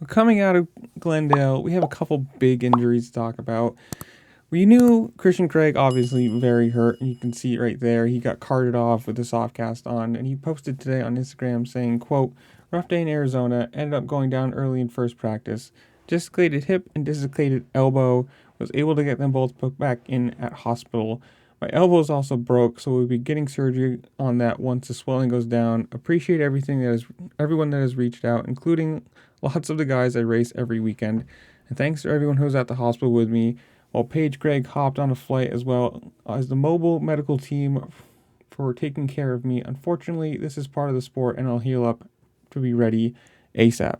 Coming out of Glendale, we have a couple big injuries to talk about. We knew Christian Craig, obviously very hurt, and you can see it right there. He got carted off with the soft cast on, and he posted today on Instagram saying, quote, "Rough day in Arizona, ended up going down early in first practice. Dislocated hip and dislocated elbow, was able to get them both put back in at hospital. My elbow is also broke, so we'll be getting surgery on that once the swelling goes down. Appreciate everyone that has reached out, including lots of the guys I race every weekend. And thanks to everyone who was at the hospital with me, while Paige Gregg hopped on a flight as well as the mobile medical team for taking care of me. Unfortunately, this is part of the sport, and I'll heal up to be ready ASAP."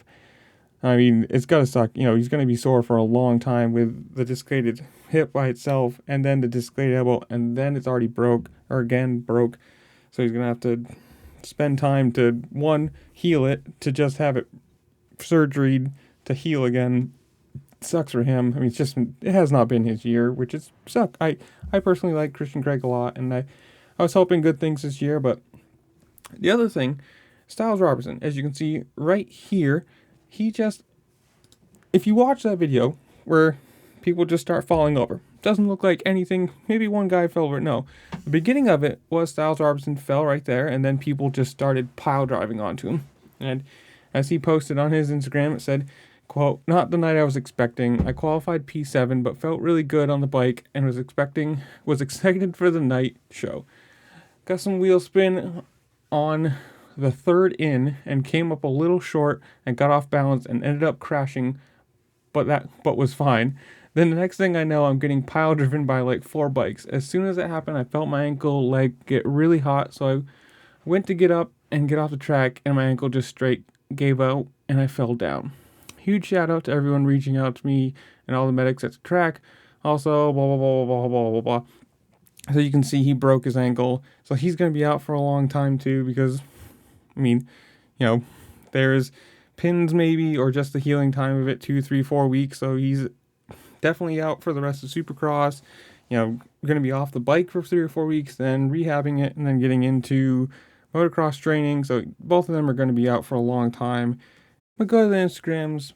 I mean, it's gotta suck. He's gonna be sore for a long time with the dislocated hip by itself, and then the dislocated elbow, and then it's already broke. So he's gonna have to spend time to, one, heal it, to just have it surgery to heal again. Sucks for him. I mean, it has not been his year, which is suck. I personally like Christian Craig a lot, and I was hoping good things this year. But the other thing, Stilez Robertson, as you can see right here, if you watch that video where people just start falling over, doesn't look like anything. Maybe one guy fell over. No, the beginning of it was Stilez Robertson fell right there, and then people just started pile driving onto him. And as he posted on his Instagram, it said, quote, "Not the night I was expecting. I qualified P7, but felt really good on the bike and was excited for the night show. Got some wheel spin on the third in and came up a little short and got off balance and ended up crashing, but was fine. Then the next thing I know, I'm getting pile driven by like 4 bikes. As soon as that happened, I felt my ankle leg get really hot, so I went to get up and get off the track, and my ankle just straight gave out and I fell down. Huge shout out to everyone reaching out to me and all the medics at the track. Also, blah, blah, blah, blah, blah, blah, blah." So you can see he broke his ankle. So he's going to be out for a long time too, because, I mean, there's pins maybe, or just the healing time of it, 2, 3, 4 weeks. So he's definitely out for the rest of Supercross. Going to be off the bike for 3 or 4 weeks, then rehabbing it, and then getting into motocross training. So both of them are going to be out for a long time. But go to the Instagrams,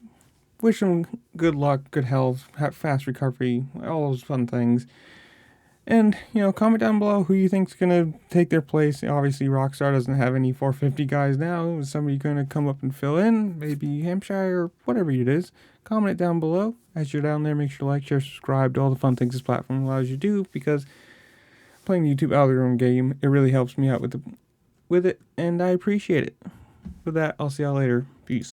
wish them good luck, good health, fast recovery, all those fun things. And, comment down below who you think's going to take their place. Obviously, Rockstar doesn't have any 450 guys now. Is somebody going to come up and fill in? Maybe Hampshire or whatever it is. Comment it down below. As you're down there, make sure to like, share, subscribe to all the fun things this platform allows you to do, because playing the YouTube algorithm game, it really helps me out with it, and I appreciate it. With that, I'll see y'all later. Peace.